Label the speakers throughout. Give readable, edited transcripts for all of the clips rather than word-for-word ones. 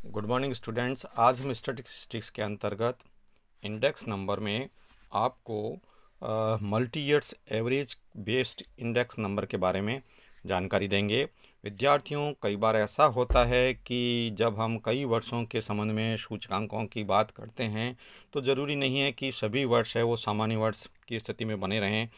Speaker 1: Good morning students. आज हम statistics के अंतर्गत इंडेक्स नंबर में आपको multi years average based index number के बारे में जानकारी देंगे। विद्यार्थियों, कई बार ऐसा होता है कि जब हम कई वर्षों के संबंध में सूचकांकों की बात करते हैं तो ज़रूरी नहीं है कि सभी वर्ष है वो सामान्य वर्ष की स्थिति में बने रहें,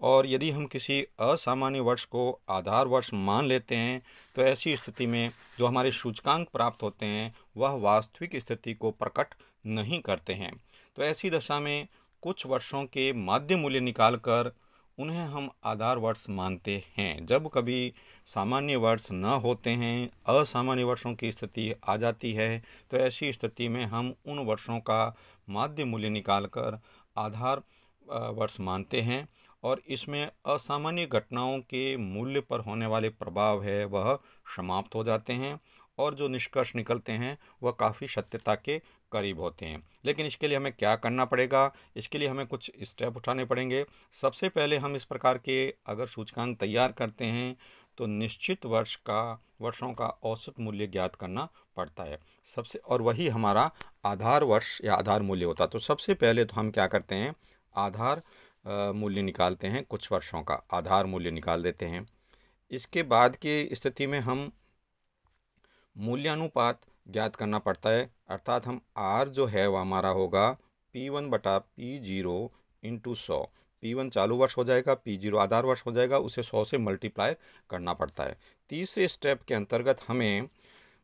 Speaker 1: और यदि हम किसी असामान्य वर्ष को आधार वर्ष मान लेते हैं तो ऐसी स्थिति में जो हमारे सूचकांक प्राप्त होते हैं वह वास्तविक स्थिति को प्रकट नहीं करते हैं। तो ऐसी दशा में कुछ वर्षों के माध्य मूल्य निकालकर उन्हें हम आधार वर्ष मानते हैं। जब कभी सामान्य वर्ष न होते हैं, असामान्य वर्षों की स्थिति आ जाती है, तो ऐसी स्थिति में हम उन वर्षों का माध्य मूल्य निकालकर आधार वर्ष मानते हैं, और इसमें असामान्य घटनाओं के मूल्य पर होने वाले प्रभाव है वह समाप्त हो जाते हैं, और जो निष्कर्ष निकलते हैं वह काफ़ी सत्यता के करीब होते हैं। लेकिन इसके लिए हमें क्या करना पड़ेगा? इसके लिए हमें कुछ स्टेप उठाने पड़ेंगे। सबसे पहले हम इस प्रकार के अगर सूचकांक तैयार करते हैं तो निश्चित वर्षों का औसत मूल्य ज्ञात करना पड़ता है और वही हमारा आधार वर्ष या आधार मूल्य होता है। तो सबसे पहले तो हम क्या करते हैं, आधार मूल्य निकालते हैं, कुछ वर्षों का आधार मूल्य निकाल देते हैं। इसके बाद की स्थिति में हम मूल्यानुपात ज्ञात करना पड़ता है, अर्थात हम R जो है वह हमारा होगा P1/P0 × 100। P1 चालू वर्ष हो जाएगा, P0 आधार वर्ष हो जाएगा, उसे 100 से मल्टीप्लाई करना पड़ता है। तीसरे स्टेप के अंतर्गत हमें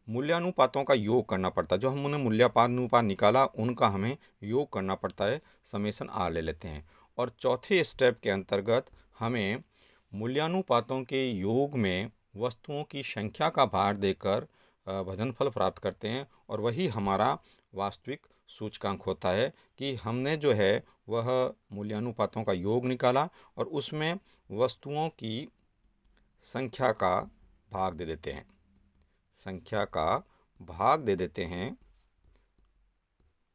Speaker 1: मूल्यानुपातों का योग करना पड़ता है। जो हमने मूल्यानुपात निकाला उनका हमें योग करना पड़ता है, समेशन R ले लेते हैं। और चौथे स्टेप के अंतर्गत हमें मूल्यानुपातों के योग में वस्तुओं की संख्या का भार देकर भाजनफल प्राप्त करते हैं, और वही हमारा वास्तविक सूचकांक होता है कि हमने जो है वह मूल्यानुपातों का योग निकाला और उसमें वस्तुओं की संख्या का भाग दे देते हैं,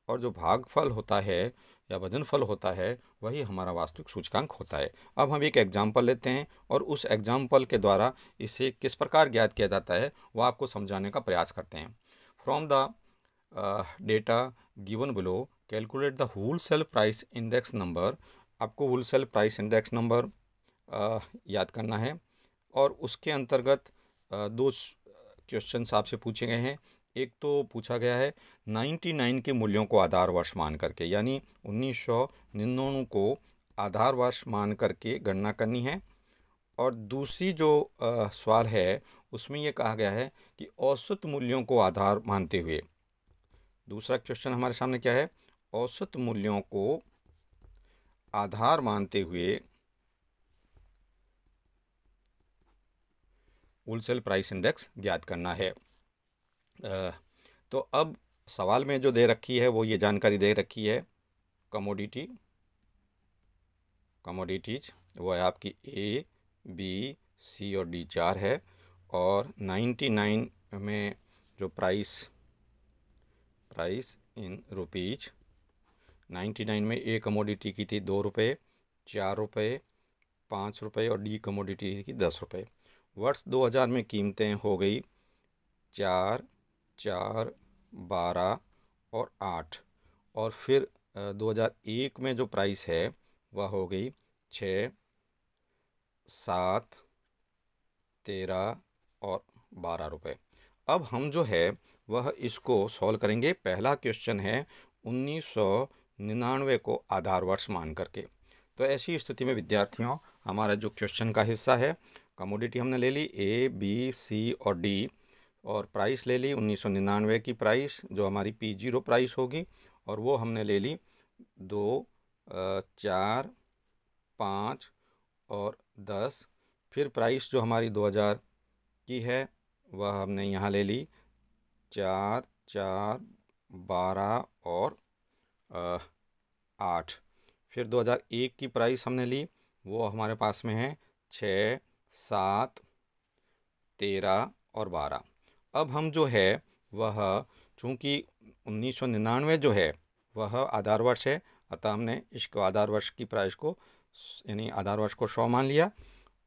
Speaker 1: और जो भागफल होता है या वजनफल होता है वही हमारा वास्तविक सूचकांक होता है। अब हम एक एग्जाम्पल लेते हैं और उस एग्जाम्पल के द्वारा इसे किस प्रकार ज्ञात किया जाता है वह आपको समझाने का प्रयास करते हैं। From the data given below calculate the wholesale price index number. आपको होलसेल प्राइस इंडेक्स नंबर याद करना है, और उसके अंतर्गत दो क्वेश्चंस आपसे पूछे गए हैं। एक तो पूछा गया है 99 के मूल्यों को आधार वर्ष मान करके, यानी 1999 को आधार वर्ष मान करके गणना करनी है। और दूसरी जो सवाल है उसमें ये कहा गया है कि औसत मूल्यों को आधार मानते हुए, दूसरा क्वेश्चन हमारे सामने क्या है, औसत मूल्यों को आधार मानते हुए होलसेल प्राइस इंडेक्स ज्ञात करना है। तो अब सवाल में जो दे रखी है वो ये जानकारी दे रखी है, कमोडिटीज वो है आपकी A, B, C और D 4 है, और 99 में जो प्राइस इन रुपीज 99 में A कमोडिटी की थी 2 रुपये, 4 रुपये, 5 रुपये, और D कमोडिटी की 10 रुपये। वर्ष 2000 में कीमतें हो गई 4, 4, 12 और 8, और फिर 2001 में जो प्राइस है वह हो गई 6, 7, 13 और 12 रुपये। अब हम जो है वह इसको सॉल्व करेंगे। पहला क्वेश्चन है 1999 को आधार वर्ष मान करके। तो ऐसी स्थिति में विद्यार्थियों हमारा जो क्वेश्चन का हिस्सा है, कमोडिटी हमने ले ली A, B, C और D, और प्राइस ले ली 1999 की प्राइस जो हमारी P0 प्राइस होगी, और वो हमने ले ली 2, 4, 5 और 10। फिर प्राइस जो हमारी 2000 की है वह हमने यहाँ ले ली 4, 4, 12 और 8। फिर 2001 की प्राइस हमने ली, वो हमारे पास में है 6, 7, 13 और 12। अब हम जो है वह चूँकि 1999 जो है वह आधार वर्ष है, अतः हमने इसको आधार वर्ष की प्राइस को यानी आधार वर्ष को 100 मान लिया,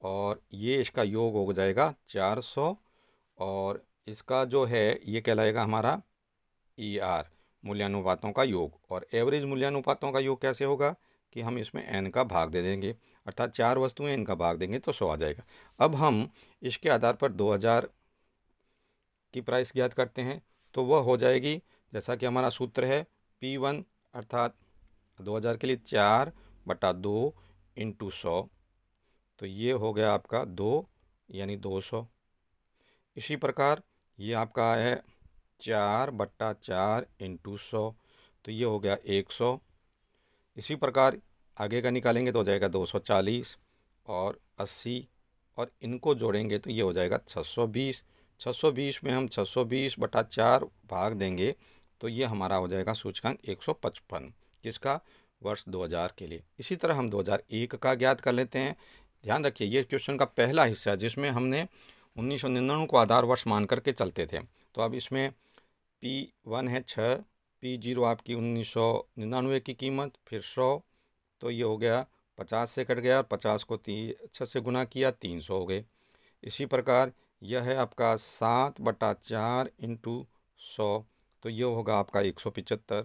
Speaker 1: और ये इसका योग हो जाएगा 400, और इसका जो है ये कहलाएगा हमारा ER मूल्यानुपातों का योग। और एवरेज मूल्यानुपातों का योग कैसे होगा कि हम इसमें n का भाग दे देंगे, अर्थात 4 वस्तुएं इनका भाग देंगे तो 100 आ जाएगा। अब हम इसके आधार पर 2000 की प्राइस ज्ञात करते हैं, तो वह हो जाएगी, जैसा कि हमारा सूत्र है P1 अर्थात 2000 के लिए 4/2 × 100, तो ये हो गया आपका 2 यानी 200। इसी प्रकार ये आपका है 4/4 × 100, तो ये हो गया 100। इसी प्रकार आगे का निकालेंगे तो हो जाएगा 240 और 80, और इनको जोड़ेंगे तो ये हो जाएगा 620। 620 में हम 620/4 भाग देंगे तो ये हमारा हो जाएगा सूचकांक 155, किसका, वर्ष 2000 के लिए। इसी तरह हम 2001 का ज्ञात कर लेते हैं। ध्यान रखिए ये क्वेश्चन का पहला हिस्सा है जिसमें हमने 1999 को आधार वर्ष मान करके चलते थे। तो अब इसमें P1 है 6, P0 आपकी 1999 की कीमत, फिर 100, तो ये हो गया 50 से कट गया और 50 को 6 से गुना किया, 300 हो गए। इसी प्रकार यह है आपका 7/4 × 100, तो ये होगा आपका 175।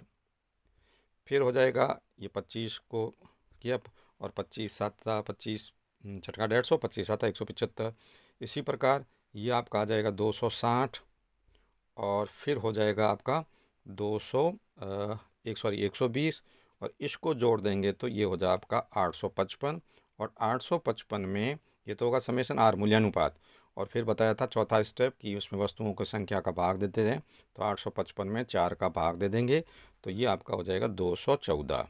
Speaker 1: फिर हो जाएगा ये 25 को किया और 25 7 25 छठा 150, 25 7 175। इसी प्रकार ये आपका आ जाएगा 260, और फिर हो जाएगा आपका 120, और इसको जोड़ देंगे तो ये हो जाए आपका 855। और 855 में ये तो होगा समेशन आर मूल्यानुपात, और फिर बताया था चौथा स्टेप कि उसमें वस्तुओं की संख्या का भाग देते हैं, तो 855 में 4 का भाग दे देंगे तो ये आपका हो जाएगा 214।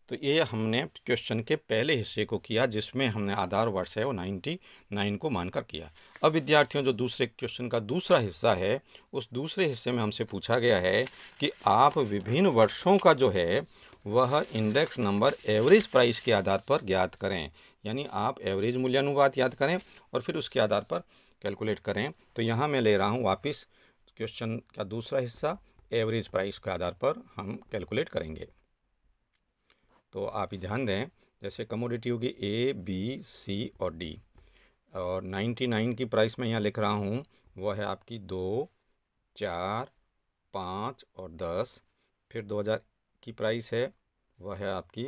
Speaker 1: तो ये हमने क्वेश्चन के पहले हिस्से को किया जिसमें हमने आधार वर्ष है वो 99 को मानकर किया। अब विद्यार्थियों जो दूसरे क्वेश्चन का दूसरा हिस्सा है, उस दूसरे हिस्से में हमसे पूछा गया है कि आप विभिन्न वर्षों का जो है वह इंडेक्स नंबर एवरेज प्राइस के आधार पर ज्ञात करें, यानी आप एवरेज मूल्यानुपात याद करें और फिर उसके आधार पर कैलकुलेट करें। तो यहाँ मैं ले रहा हूँ वापस क्वेश्चन का दूसरा हिस्सा, एवरेज प्राइस के आधार पर हम कैलकुलेट करेंगे। तो आप ही ध्यान दें, जैसे कमोडिटी होगी A, B, C और D, और 99 की प्राइस में यहाँ लिख रहा हूँ वह है आपकी 2, 4, 5 और 10। फिर 2000 की प्राइस है वह है आपकी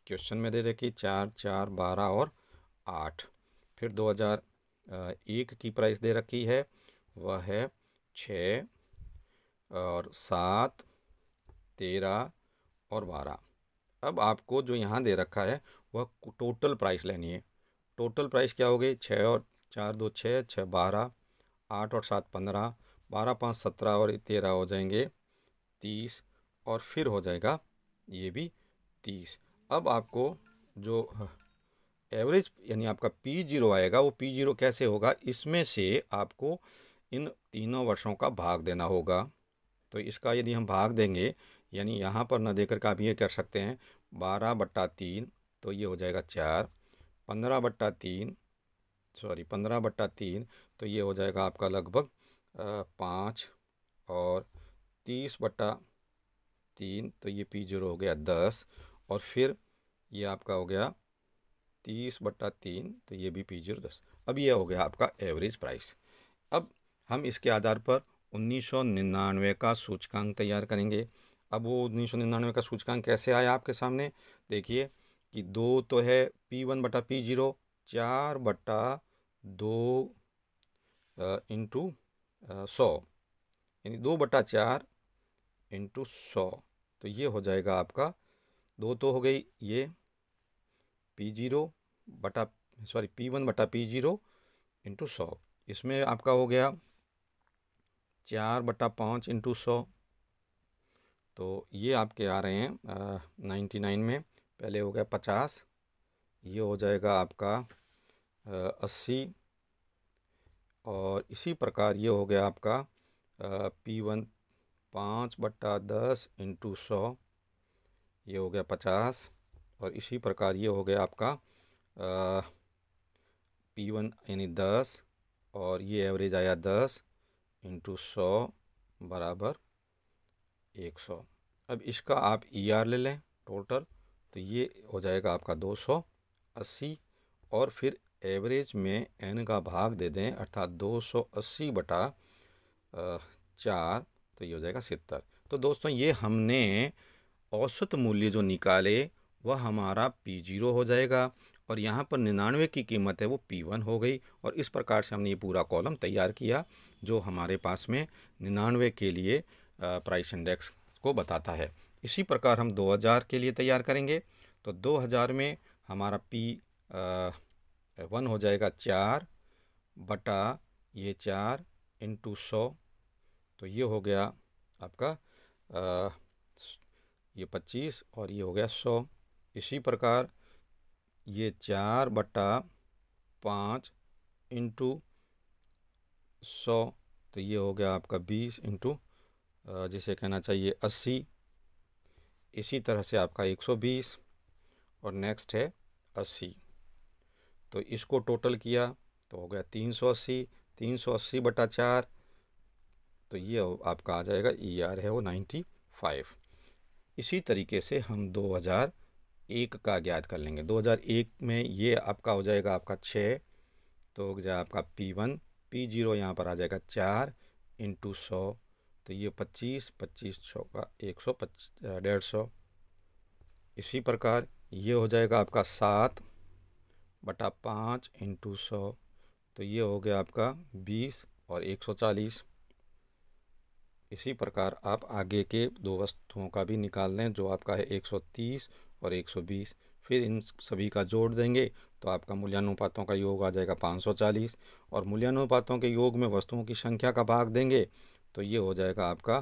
Speaker 1: क्वेश्चन में दे रखी 4, 4, 12 और 8। फिर 2001 की प्राइस दे रखी है वह है 6 और 7, 13 और 12। अब आपको जो यहाँ दे रखा है वह टोटल प्राइस लेनी है। टोटल प्राइस क्या हो गई, 6 और 4 2 6, 6 12, 8 और 7 15, 12 5 17 और 13 हो जाएंगे 30, और फिर हो जाएगा ये भी 30। अब आपको जो एवरेज यानी आपका P0 आएगा, वो P0 कैसे होगा, इसमें से आपको इन तीनों वर्षों का भाग देना होगा। तो इसका यदि हम भाग देंगे, यानी यहाँ पर न देकर के आप ये कर सकते हैं 12/3, तो ये हो जाएगा 4, 15/3 तो ये हो जाएगा आपका लगभग 5, और 30/3 तो ये P0 हो गया 10, और फिर ये आपका हो गया 30/3 तो ये भी P0 10। अब ये हो गया आपका एवरेज प्राइस। अब हम इसके आधार पर 1999 का सूचकांक तैयार करेंगे। अब वो 1999 का सूचकांक कैसे आया आपके सामने, देखिए कि 2 तो है P1/P0, 4/2 × 100, यानी 2/4 × 100, तो ये हो जाएगा आपका 2 तो हो गई ये P1/P0 × 100। इसमें आपका हो गया 4/5 × 100, तो ये आपके आ रहे हैं 99 में। पहले हो गया 50, ये हो जाएगा आपका 80, और इसी प्रकार ये हो गया आपका P1 5/10 × 100, ये हो गया 50, और इसी प्रकार ये हो गया आपका P1 यानी 10, और ये एवरेज आया 10 × 100 बराबर 100। अब इसका आप ER ले लें टोटल, तो ये हो जाएगा आपका 280, और फिर एवरेज में n का भाग दे दें, अर्थात 280 बटा 4, तो ये हो जाएगा 70। तो दोस्तों ये हमने औसत मूल्य जो निकाले वह हमारा P0 हो जाएगा, और यहाँ पर 99 की कीमत है वो P1 हो गई। और इस प्रकार से हमने ये पूरा कॉलम तैयार किया जो हमारे पास में 99 के लिए प्राइस इंडेक्स को बताता है। इसी प्रकार हम 2000 के लिए तैयार करेंगे। तो 2000 में हमारा P1 हो जाएगा 4 बटा ये 4 इंटू 100, तो ये हो गया आपका ये 25 और ये हो गया 100। इसी प्रकार ये 4 बटा 5 इंटू 100, तो ये हो गया आपका 20 इंटू जिसे कहना चाहिए 80। इसी तरह से आपका 120 और नेक्स्ट है 80। तो इसको टोटल किया तो हो गया 380। 380 बटा 4, तो ये आपका आ जाएगा ER है वो 95। इसी तरीके से हम 2001 का ज्ञात कर लेंगे। 2001 में ये आपका हो जाएगा आपका 6, तो हो जाएगा आपका P1। P0 यहाँ पर आ जाएगा 4 इंटू 100, तो ये 25 25 100 का 150। इसी प्रकार ये हो जाएगा आपका 7 बटा 5 इंटू 100, तो ये हो गया आपका 20 और 140। इसी प्रकार आप आगे के दो वस्तुओं का भी निकाल लें जो आपका है 130 और 120। फिर इन सभी का जोड़ देंगे तो आपका मूल्यानुपातों का योग आ जाएगा 540, और मूल्यानुपातों के योग में वस्तुओं की संख्या का भाग देंगे तो ये हो जाएगा आपका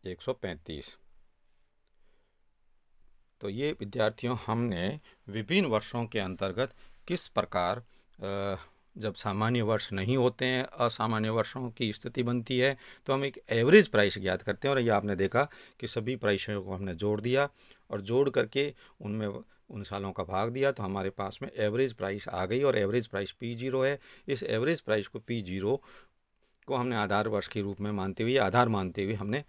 Speaker 1: 135। तो ये विद्यार्थियों हमने विभिन्न वर्षों के अंतर्गत किस प्रकार जब सामान्य वर्ष नहीं होते हैं, असामान्य वर्षों की स्थिति बनती है, तो हम एक एवरेज प्राइस ज्ञात करते हैं। और ये आपने देखा कि सभी प्राइसों को हमने जोड़ दिया और जोड़ करके उनमें उन सालों का भाग दिया, तो हमारे पास में एवरेज प्राइस आ गई। और एवरेज प्राइस P0 है। इस एवरेज प्राइस को P0 को हमने आधार वर्ष के रूप में मानते हुए, आधार मानते हुए हमने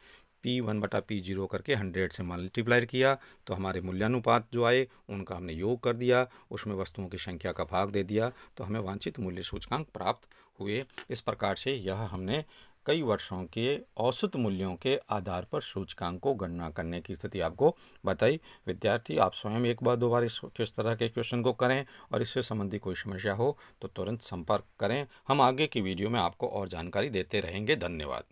Speaker 1: P1 बटा P0 करके 100 से मल्टीप्लाई किया, तो हमारे मूल्यानुपात जो आए उनका हमने योग कर दिया, उसमें वस्तुओं की संख्या का भाग दे दिया, तो हमें वांछित मूल्य सूचकांक प्राप्त हुए। इस प्रकार से यह हमने कई वर्षों के औसत मूल्यों के आधार पर सूचकांक को गणना करने की स्थिति आपको बताई। विद्यार्थी आप स्वयं एक बार दो बार किस तरह के क्वेश्चन को करें, और इससे संबंधी कोई समस्या हो तो तुरंत संपर्क करें। हम आगे की वीडियो में आपको और जानकारी देते रहेंगे। धन्यवाद।